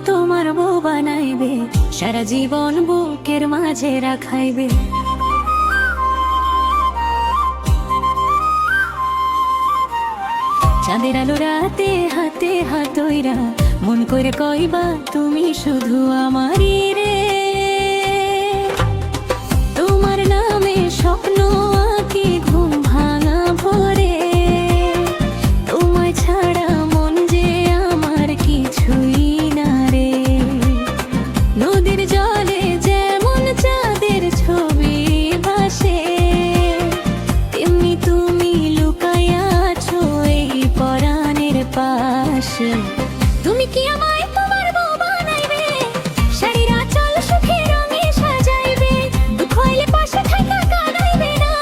তোমার বউ বানাইবে, সারা জীবন বুকের মাঝে রাখাইবে। চাঁদের আলো রাতে হাতে হাতইরা মন করে কইবা তুমি শুধু আমারই রে। তোমার নামে স্বপ্ন আঁকি ঘুম ভাঙা ভোরে, তোমায় ছাড়া মন যে আমার কিছুই না রে। নদীর জলে যেমন চাঁদের ছবি ভাসে, তেমনি তুমি লুকাইয়া আছো এই পরাণের পাশে। তুমি কি আমায় তোমার বউ বানাইবে, শাড়ির আঁচল সুখে রঙে সাজাইবে, দুঃখ হইলে পাশে থাইকা কাঁদাইবে না,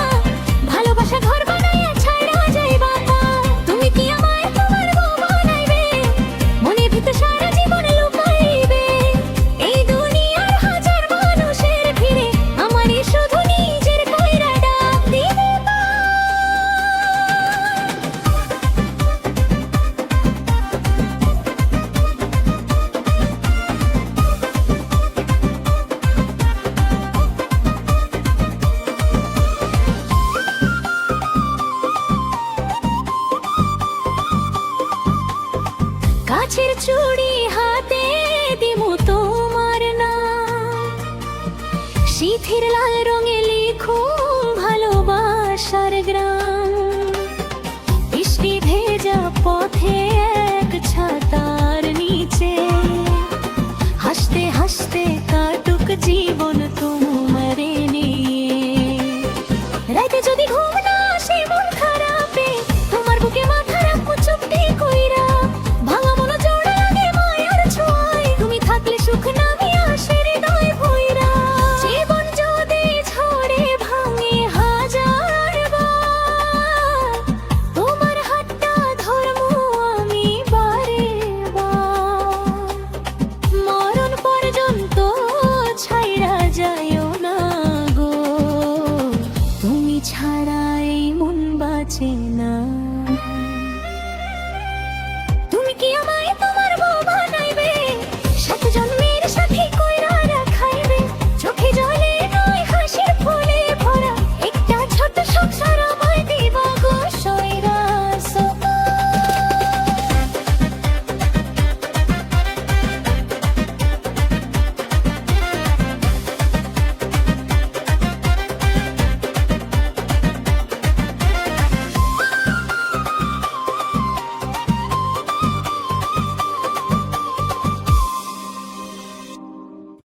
ভালোবাসা ঘর বানাইয়া ছাইড়া যাইবা না। তুমি কি আমায় তোমার বউ বানাইবে, মনে ভিতর সারা জীবন লুকাইবে। এই দুনিয়ার হাজার মানুষের ভিড়ে আমারই শুধু নিজের কইরা ডাক দিবে না। কাছের চুড়ি হাতে দিমু তোমার নাম, সিথির লাল রঙে লিখুম ভালোবাসার গ্রাম। বৃষ্টি ভেজা পথে এক ছাতার নিচে, হাসতে হাসতে কাটুক জীবন তোমারে নিয়ে। রাতে যদি ঘুম না আসে মন খারাপে, তোমার বুকে মাথা রাখবো চুপটি কইরা। ভাঙা মন জোড়া লাগে মায়ার ছোঁয়ায়, তুমি থাকলে সুখ নামে আসে হৃদয় ভইরা। জীবন যদি ঝড়ে ভাঙে হাজার বার, তোমার হাতটা ধরমু আমি বারে বার। মরণ পর্যন্ত ছাইড়া যাইও না গো, তুমি ছাড়া এই মন বাঁচে না।